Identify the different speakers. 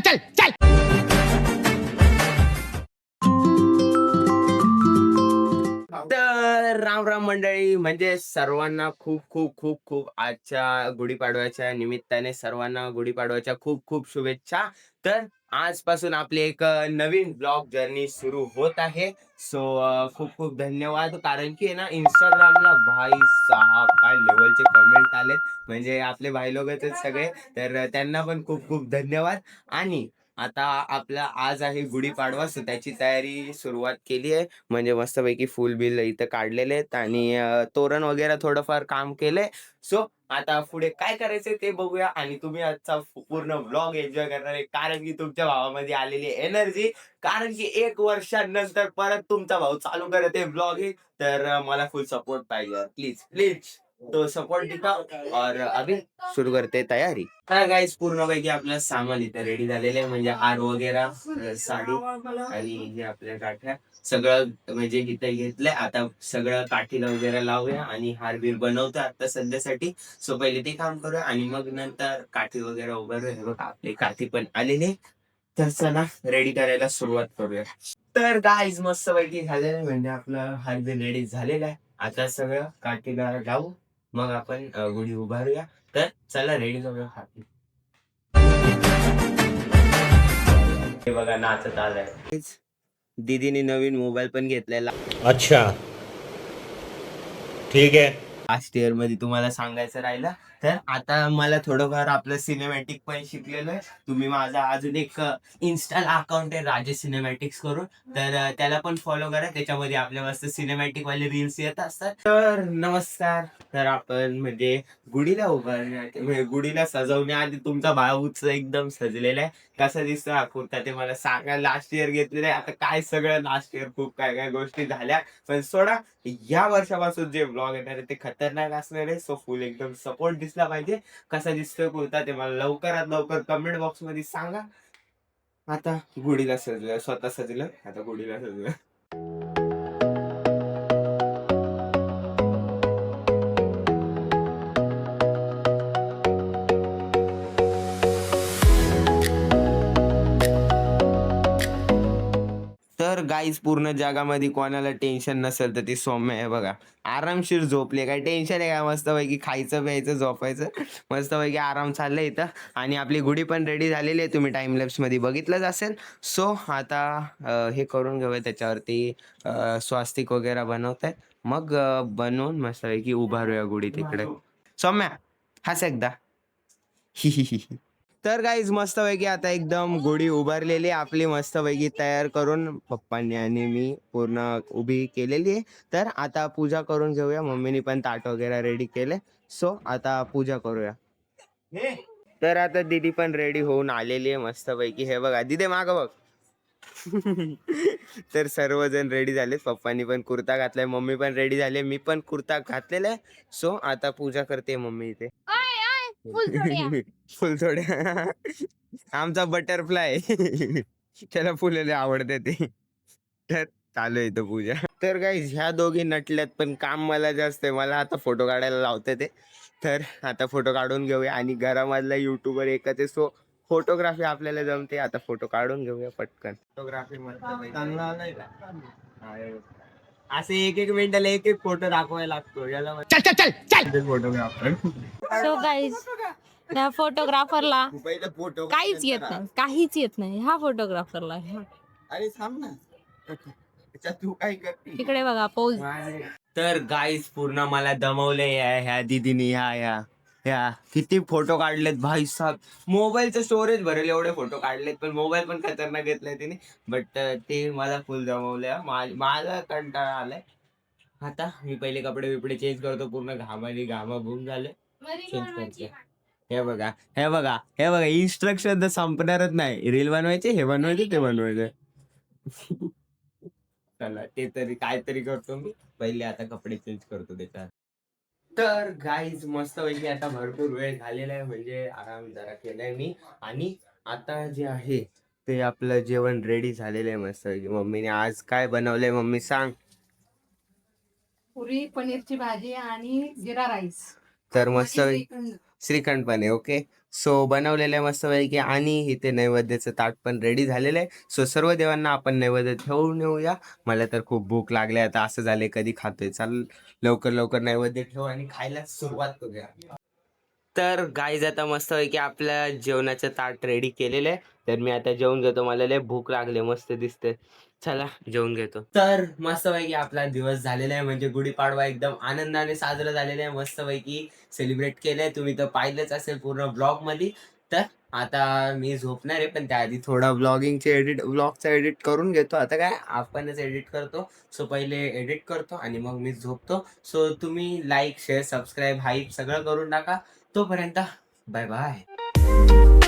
Speaker 1: चल चल. तर राम राम मंडळी, म्हणजे सर्वांना खूप खूप खूप खूप आजच्या गुढीपाडव्याच्या निमित्ताने सर्वांना गुढीपाडव्याच्या खूप खूप शुभेच्छा. तर आजपासून आपली एक नवीन ब्लॉग जर्नी सुरू होत आहे. सो खूप खूप धन्यवाद. कारण की आहे ना, इंस्टाग्रामला भाई साहब काय लेवलचे कमेंट आलेत, म्हणजे आपले भाई लोकच आहेत सगळे. तर त्यांना पण खूप खूप धन्यवाद. आणि आता आपला आज आहे गुढीपाडवा, सो त्याची तयारी सुरुवात केली आहे. म्हणजे मस्तपैकी फुल बिल इथं काढलेले आहेत आणि तोरण वगैरे थोडंफार काम केलंय. सो आता पुढे काय करायचंय ते बघूया, आणि तुम्ही आजचा पूर्ण ब्लॉग एन्जॉय करणार आहे, कारण की तुमच्या भावामध्ये आलेली एनर्जी. कारण की 1 वर्षानंतर परत तुमचा भाऊ चालू करत आहे ब्लॉगिंग. तर मला फुल सपोर्ट पाहिजे, प्लीज प्लीज. तो सपोर्ट दिखाओ. और अभी सुरू करते तयारी. हा गाईस, पूर्णपैकी आपलं सामान इथे रेडी झालेलं आहे, म्हणजे हार वगैरे, साडी आणि हे आपल्या काठ्या सगळं म्हणजे इथे घेतलंय. आता सगळं काठीला वगैरे लावूया आणि हार बीर बनवतो आता सध्यासाठी. सो पहिले ते काम करूया आणि मग नंतर काठी वगैरे उभारूया. हे बघा आपली काठी पण आलेली. तर चला रेडी करायला सुरुवात करूया. तर गाईज मस्त पैकी झालेलं आहे, म्हणजे आपलं हार बी रेडी झालेलं आहे. आता सगळं काठीला लावू, मग आपण गुढी उभारूया. तर चला रेडी करूया. हे बघा नाचत आलाय. दीदीने नवीन मोबाईल पण घेतलेला.
Speaker 2: अच्छा, ठीक है.
Speaker 1: लास्ट इयर मध्ये तुम्हाला सांगायचं राहिलं. तर आता मला थोडंफार आपलं सिनेमॅटिक पण शिकलेलं आहे. तुम्ही माझा अजून एक इन्स्टाला अकाउंट आहे राजेश सिनेमॅटिक्स करून, तर त्याला पण फॉलो करा. त्याच्यामध्ये आपल्या मस्त सिनेमॅटिक वाले रील्स येत असतात. तर नमस्कार. तर आपण म्हणजे गुढीला म्हणजे गुढीला सजवण्याआधी तुमचा भाऊच एकदम सजलेला आहे. कसा दिसतो हा कुर्ता ते मला सांगा. लास्ट इयर घेतलेलं आहे. आता काय सगळं लास्ट इयर खूप काय काय गोष्टी झाल्या, पण सोडा. या वर्षापासून जे ब्लॉग येणार आहे ते खतरनाक असणार आहे. सो फुल एकदम सपोर्ट दिसला पाहिजे. कसा दिसतोय कुर्ता ते मला लवकरात लवकर कमेंट बॉक्स मध्ये सांगा. आता गुढीला सजलं, स्वतः सजलं, आता गुढीला सजलं. तर गाईज पूर्ण जगामध्ये कोणाला टेन्शन नसेल तर ती सौम्य आहे बघा. आरामशीर झोपले, काही टेन्शन आहे का? मस्तपैकी खायचं प्यायचं झोपायचं, मस्तपैकी आराम चाललंय इथं. आणि आपली गुढी पण रेडी झालेली आहे, तुम्ही टाइमलॅप्स मध्ये बघितलंच असेल. सो आता हे करून घेऊया, त्याच्यावरती स्वास्तिक वगैरे बनवत आहे. मग बनवून मस्तपैकी उभारूया गुढी तिकडे. सौम्या हस एकदा. हि हि हि हि. तर गाईज मस्तपैकी आता एकदम गुढी उभारलेली आहे आपली, मस्तपैकी तयार करून पप्पांनी आणि मी पूर्ण उभी केलेली आहे. तर आता पूजा करून घेऊया. मम्मीनी पण ताट वगैरे रेडी केले. सो आता पूजा करूया. तर आता दीदी पण रेडी होऊन आलेली आहे मस्तपैकी. हे बघा दीदी माग बघ. तर सर्वजण रेडी झाले. पप्पांनी पण कुर्ता घातलाय, मम्मी पण रेडी झाले, मी पण कुर्ता घातलेला आहे. सो आता पूजा करते मम्मी इथे. फुल थोड्या. आमचा बटरफ्लाय. त्याला फुलेले आवडते ते. तर चालू आहे इथं पूजा. तर गाईज ह्या दोघी नटल्यात, पण काम मला जास्त आहे. मला आता फोटो काढायला लावते ते. तर आता फोटो काढून घेऊया. आणि घरामधला युट्यूबर एकच आहे, सो फोटोग्राफी आपल्याला जमते. आता फोटो काढून घेऊया पटकन. फोटोग्राफी असे एक एक मिनिटाला एक एक फोटो दाखवायला लागतो याला. चल चल चल चल फोटोग्राफर.
Speaker 3: सो गाईज त्या फोटोग्राफरला
Speaker 1: पहिले फोटो
Speaker 3: काहीच येत नाही, काहीच येत नाही हा फोटोग्राफरला.
Speaker 1: अरे थांब ना. त्याच्यात तू काय करते?
Speaker 3: इकडे बघा पोज.
Speaker 1: तर गाईज पूर्ण मला दमवले ह्या दीदीनी. ह्या किती फोटो काढलेत भाई साहब. मोबाईलचं स्टोरेज भरेल एवढे फोटो काढलेत, पण मोबाईल पण खतरनाक घेतलाय तिने. बट ते मला फुल जमवले. माझा कंटाळा आलाय. आता मी पहिले कपडे बिपडे चेंज करतो, पूर्ण घामाली घामा घुम झाले. चेंज करते. हे बघा हे बघा हे बघा, इन्स्ट्रक्शन तर संपणारच नाही. रील बनवायचे, हे बनवायचे, ते बनवायचे. चला ते तरी काहीतरी करतो मी. पहिले आता कपडे चेंज करतो त्याच्यात. तर गाईज मस्त पैकी आता भरपूर वेळ झालेला आहे, म्हणजे आराम जरा केलाय मी. आणि आता जे आहे ते आपलं जेवण रेडी झालेलं आहे मस्त पैकी. मम्मीने आज काय बनवलंय मम्मी सांग.
Speaker 4: पुरी पनीरची भाजी आणि जिरा राईस.
Speaker 1: तर मस्त श्रीखंड पण आहे. ओके. सो बनवलेलं आहे मस्तपैकी आणि इथे नैवेद्याचं ताट पण रेडी झालेलं आहे. सो सर्व देवांना आपण नैवेद्य ठेवून येऊया. मला तर खूप भूक लागली आता असं झालंय कधी खातोय. चल लवकर लवकर नैवेद्य ठेवू आणि खायला सुरुवात करूया. तर गाईज आता मस्तपैकी आपल्या जेवणाचं ताट रेडी केलेलं आहे. तर मी आता जेवून घेतो. मला लय भूक लागली मस्त दिसते. चला जेवून घेतो. तर मस्तपैकी आपला दिवस झालेला आहे म्हणजे गुढीपाडवा एकदम आनंदाने साजरा झालेला आहे. मस्तपैकी सेलिब्रेट केलंय. तुम्ही तर पाहिलंच असेल पूर्ण ब्लॉग मध्ये. तर आता मी झोपणार आहे पण त्याआधी थोडा ब्लॉगचा एडिट करून घेतो. आता काय आपणच एडिट करतो. सो पहिले एडिट करतो आणि मग मी झोपतो. सो तुम्ही लाईक शेअर सबस्क्राईब हाईप सगळं करून टाका. तोपर्यंत बाय बाय.